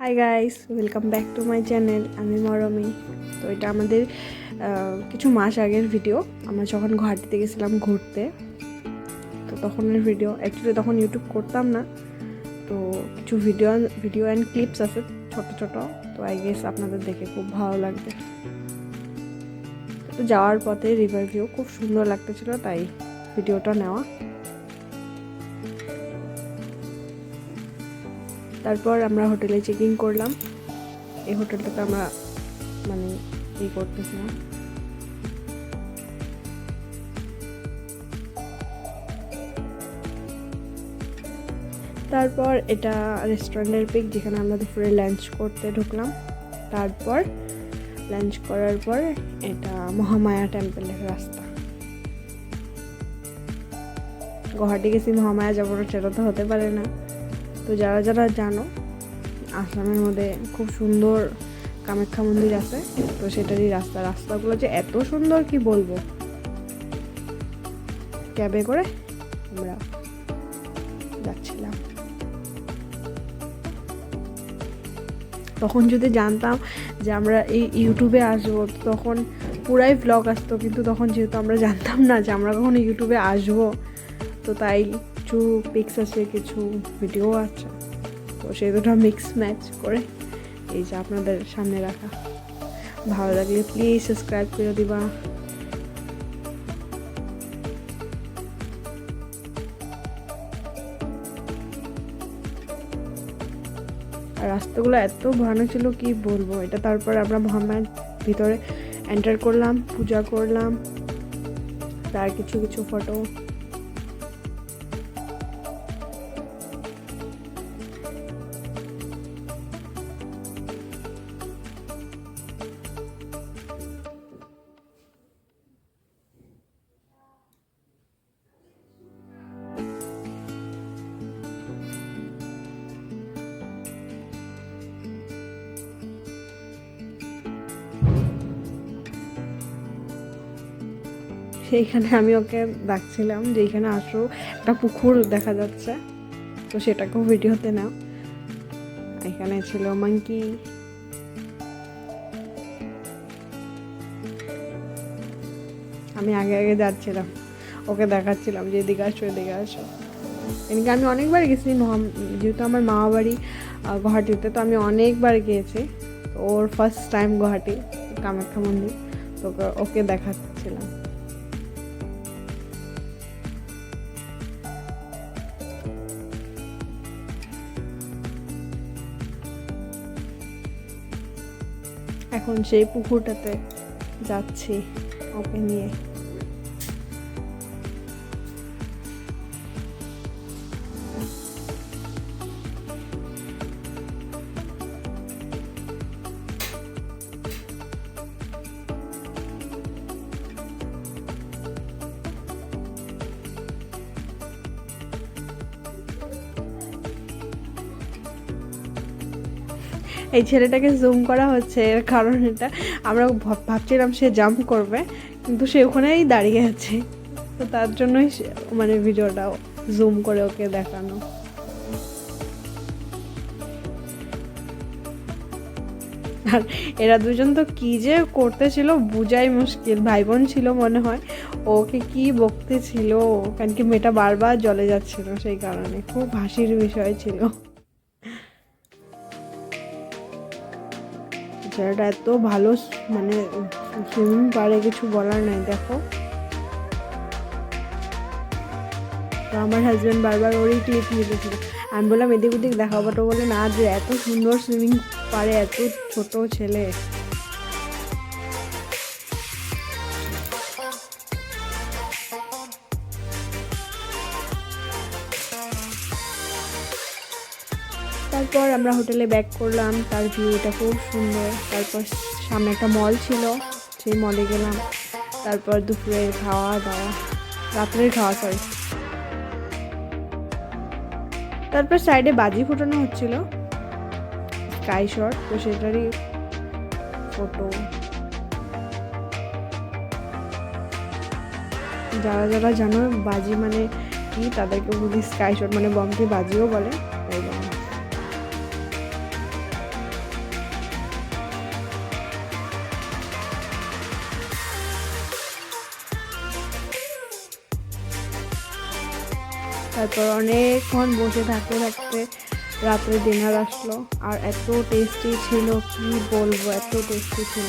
Hi guys, welcome back to my channel. আমি মরমি। তো এটা আমাদের কিছু মাস আগের ভিডিও। আমরা যখন গুয়াহাটিতে গেছিলাম ঘুরতে, তো তখনের ভিডিও। অ্যাকচুয়ালি তখন ইউটিউব করতাম না, তো কিছু ভিডিও অ্যান্ড ক্লিপস আছে ছোট ছোট। তো আই গেস আপনাদের দেখে খুব ভালো লাগবে। তো যাওয়ার পথে রিভার ভিউ খুব সুন্দর লাগতেছিল, তাই ভিডিওটা নেওয়া। তারপর আমরা হোটেলে চেক ইন করলাম। এই হোটেলটাতে আমরা করতেছিলাম। তারপর এটা রেস্টুরেন্টের পিক, যেখানে আমরা দুপুরে লাঞ্চ করতে ঢুকলাম। তারপর লাঞ্চ করার পর এটা মহামায়া টেম্পলের রাস্তা। গুয়াহাটি গেছি, মহামায়া যাবো না সেটা তো হতে পারে না। তো যারা যারা জানো, আসামের মধ্যে খুব সুন্দর কামাখ্যা মন্দির আছে, তো সেটারই রাস্তাগুলো যে এত সুন্দর কি বলবো। ক্যাবে করে আমরা যাচ্ছিলাম। তখন যদি জানতাম যে আমরা এই ইউটিউবে আসবো, তখন পুরাই ভ্লগ আসতো, কিন্তু তখন যেহেতু আমরা জানতাম না যে আমরা কখনো ইউটিউবে আসবো, তো তাই কিছু পিক্স আছে, কিছু ভিডিও আছে, তো সেই দুটো মিক্স ম্যাচ করে এই যে আপনাদের সামনে রাখা। ভালো লাগলে প্লিজ সাবস্ক্রাইব করে দিবা। আর রাস্তাগুলো এত ভয়ানক ছিল কি বলবো এটা। তারপর আমরা মহামায়ার ভিতরে এন্টার করলাম, পূজা করলাম, তার কিছু কিছু ফটো। সেইখানে আমি ওকে ডাকছিলাম যে এইখানে আসো, একটা পুকুর দেখা যাচ্ছে, তো সেটাকেও ভিডিওতে নাও। এখানে ছিল মাঙ্কি। আমি আগে আগে যাচ্ছিলাম, ওকে দেখাচ্ছিলাম যে এদিকে আসো এদিকে আসো। এদিকে আমি অনেকবার গেছি, যেহেতু আমার মামা বাড়ি গুয়াহাটিতে, তো আমি অনেকবার গিয়েছি। তো ওর ফার্স্ট টাইম গুয়াহাটি কামাখ্যা মন্দির, তো ওকে দেখাচ্ছিলাম। এখন সেই পুকুরটাতে যাচ্ছি ওকে নিয়ে। এই ছেলেটাকে জুম করা হচ্ছে, এর কারণ এটা আমরা ভাবছিলাম সে জাম্প করবে, কিন্তু সে ওখানেই দাঁড়িয়ে আছে, তো তার জন্যই ভিডিওটা জুম করে ওকে দেখানো। আর এরা দুজন তো কি যে করতেছিল বুঝাই মুশকিল। ভাই বোন ছিল মনে হয়, ওকে কি বকতে ছিল, কারণ কি মেয়েটা বারবার জলে যাচ্ছিল, সেই কারণে খুব হাসির বিষয় ছিল। ছেলেটা এত ভালো সুইমিং পারে, কিছু বলার নাই। দেখো, তো আমার হাজব্যান্ড বারবার ওরই ক্লিপ নিতেছিল। আমি বললাম এদিক ওদিক দেখাবো, তো বলে না, যে এত সুন্দর সুইমিং পারে এত ছোট ছেলে। তারপর আমরা হোটেলে ব্যাক করলাম, তার ভিউটা খুব সুন্দর। তারপর সামনে একটা মল ছিল, সেই মলে গেলাম। তারপর দুপুরের খাওয়া দাওয়া, রাত্রের খাওয়া সরি। তারপর সাইডে বাজি ফুটানো হচ্ছিল, স্কাই শট, তো সেটারই ফটো। যারা যারা জানো বাজি মানে কি, তাদেরকে বলি স্কাই শট, বমকে বাজিও বলে, তাই বলে। তারপর অনেকক্ষণ বসে থাকতে থাকতে রাত্রে ডিনার আসলো, আর এত টেস্টি ছিল কি বলবো, এত টেস্টি ছিল।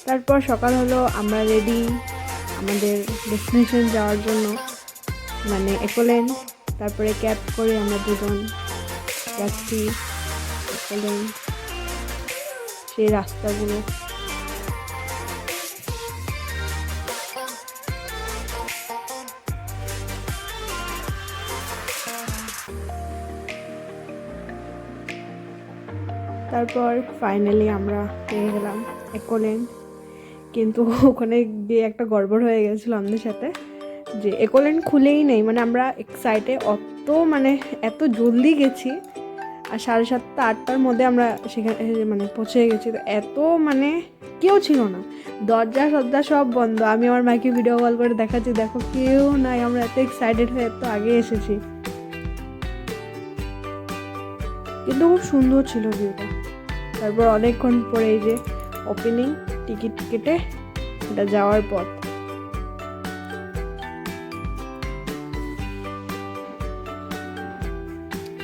তারপর সকাল হলো, আমরা রেডি আমাদের ডেস্টিনেশন যাওয়ার জন্য, মানে একোল্যান্ড। তারপরে ক্যাব করে আমরা দুজন যাচ্ছি একোল্যান্ড, সেই রাস্তাগুলো। তারপর ফাইনালি আমরা পেয়ে গেলাম একোল্যান্ড। কিন্তু ওখানে গিয়ে একটা গড়বড় হয়ে গেছিলো আমাদের সাথে, যে একোল্যান্ড খুলেই নেই। মানে আমরা এক্সাইটে মানে এত জলদি গেছি, আর 7:30 8টার মধ্যে আমরা সেখানে মানে পৌঁছে গেছি। তো এত মানে কেউ ছিল না, দরজা সব বন্ধ। আমি আমার মাকে ভিডিও কল করে দেখাচ্ছি, দেখো কেউ নাই, আমরা এত এক্সাইটেড হয়ে এত আগে এসেছি। কিন্তু খুব সুন্দর ছিল ভিউটা। তারপর অনেকক্ষণ পরে এই যে ওপেনিং, টিকিট কেটে এটা যাওয়ার পথ।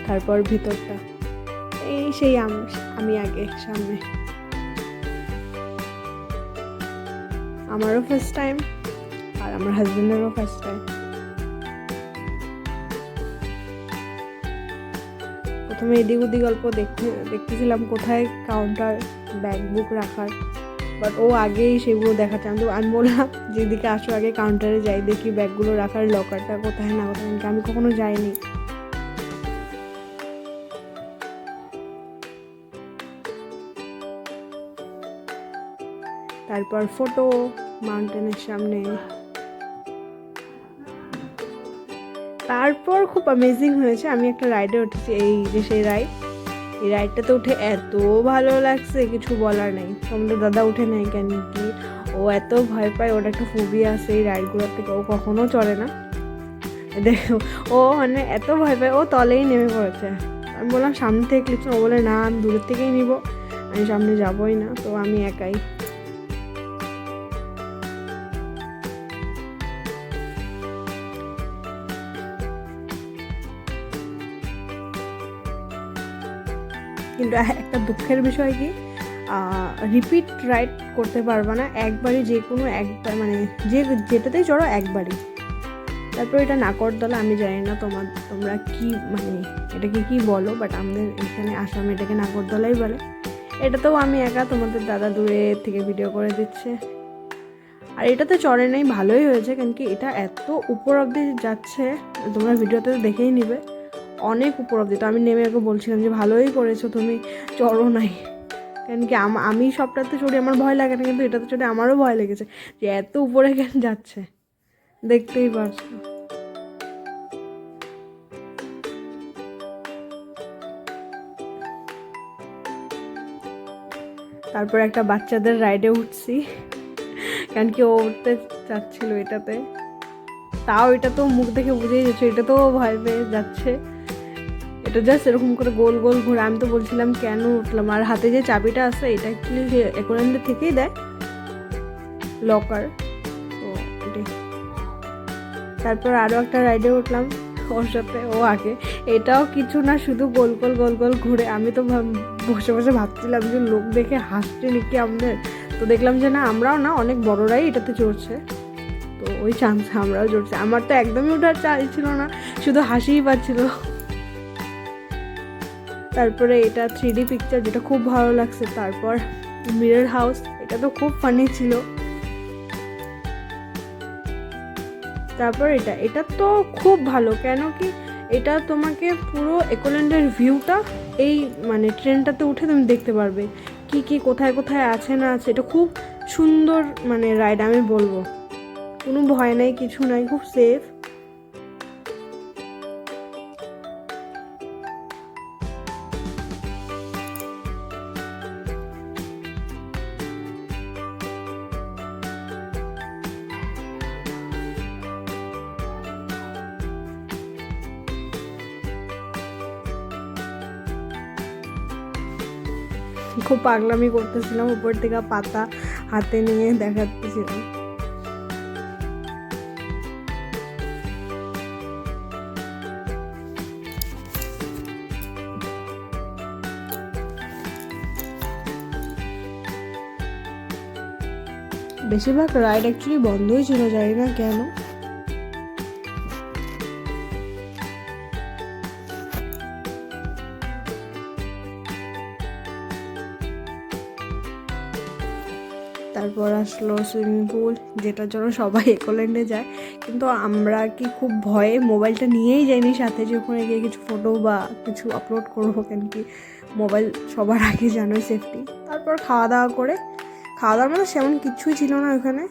তারপর ভিতরটা এই সেই আমি আগে সামনে। আমারও ফার্স্ট টাইম, আর আমার হাজবেন্ডেরও ফার্স্ট টাইম। প্রথমে এদিক ওদিক গল্প দেখতেছিলাম কোথায় কাউন্টার ব্যাগ বুক রাখার, বাট ও আগেই সেগুলো দেখাচ্ছে। আমি বললাম যেদিকে আসো আগে কাউন্টারে যাই, দেখি ব্যাগগুলো রাখার লকারটা কোথায় না কোথায়, আমি কখনো যাইনি। তারপর ফটো মাউন্টেনের সামনে। তারপর খুব অ্যামেজিং হয়েছে, আমি একটা রাইডে উঠেছি, এই যে সেই রাইড। এই রাইডটাতে উঠে এত ভালো লাগছে কিছু বলার নেই। তোমাদের দাদা উঠে নেই কেন কি, ও এত ভয় পায়, ওর একটা ফোবিয়া আছে এই রাইডগুলোর থেকে, ও কখনো চড়ে না। দেখো ও মানে এত ভয় পায়, ও তলেই নেমে পড়েছে। আমি বললাম সামনে থেকে ক্লিপস, ও বলে না আমি দূরের থেকেই নিব, আমি সামনে যাবোই না। তো আমি একাই। কিন্তু একটা দুঃখের বিষয় কি, রিপিট রাইড করতে পারবা না, একবারই যে কোনো একবার, মানে যেটাতেই চড়ো একবারই। তারপর এটা নাকরদোলা, আমি জানি না তোমরা কি মানে এটাকে কি বলো, বাট আমাদের এখানে আসামে এটাকে নাকরদোলাই বলে। এটাতেও আমি একা, তোমাদের দাদা দূরে থেকে ভিডিও করে দিচ্ছে। আর এটাতে চড়ে নেই, ভালোই হয়েছে, কারণ কি এটা এত উপর অবধি যাচ্ছে, তোমরা ভিডিওতে দেখেই নিবে, অনেক উপর অবধি। তো আমি নেমে ওকে বলছিলাম যে ভালোই করেছো তুমি চড়ো নাই, কারণ কি আমি সবটাতে চড়ি, আমার ভয় লাগে না, কিন্তু এটাতে চড়ে আমারও ভয় লেগেছে যে এত উপরে কেন যাচ্ছে, দেখতেই পারছো। তারপর একটা বাচ্চাদের রাইডে উঠছি, কারণ কি ও উঠতে চাচ্ছিল এটাতে। তাও এটা তো মুখ দেখে বুঝেই যাচ্ছে এটা তো ভয় পেয়ে যাচ্ছে। এটা জাস্ট এরকম করে গোল গোল ঘুরে। আমি তো বলছিলাম কেন উঠলাম। আর হাতে যে চাবিটা আছে এটা অ্যাকচুয়ালি একোল্যান্ডের থেকেই দেয়, লকার। তো এটাই। তারপর আরও একটা রাইডে উঠলাম ওর সাথে, ও আগে। এটাও কিছু না, শুধু গোল গোল গোল গোল ঘুরে। আমি তো বসে বসে ভাবছিলাম যে লোক দেখে হাসছে নাকি আমাদের। তো দেখলাম যে না, আমরাও না, অনেক বড়রাই এটাতে চড়ছে। তো ওই চান্সে আমরাও চড়ছি। আমার তো একদমই ওঠার চাই ছিল না, শুধু হাসিই পাচ্ছিল। তারপরে এটা 3D পিকচার, যেটা খুব ভালো লাগছে। তারপর মিরর হাউস, এটা তো খুব ফানি ছিল। তারপর এটা তো খুব ভালো, কেন কি এটা তোমাকে পুরো একোল্যান্ডের ভিউটা এই মানে ট্রেনটাতে উঠে তুমি দেখতে পারবে, কি কি কোথায় কোথায় আছে না আছে। এটা খুব সুন্দর মানে রাইড, আমি বলবো কোনো ভয় নাই, কিছু নাই, খুব সেফ। খুব পাগলামি করতেছিলাম, উপর থেকে পাতা হাতে নিয়ে দেখাতেছিলাম। বেশিরভাগ রাইড অ্যাকচুয়ালি বন্ধই ছিল, জানি না কেন। তারপর আসলো সুইমিং পুল, যেটার জন্য সবাই একোল্যান্ডে যায়, কিন্তু আমরা কি খুব ভয়ে মোবাইলটা নিয়েই যাইনি সাথে, যে ওখানে গিয়ে কিছু ফটো বা কিছু আপলোড করবো, কেন কি মোবাইল সবার আগে জানোই সেফটি। তারপর খাওয়া দাওয়ার মধ্যে সেমন কিছুই ছিল না ওখানে,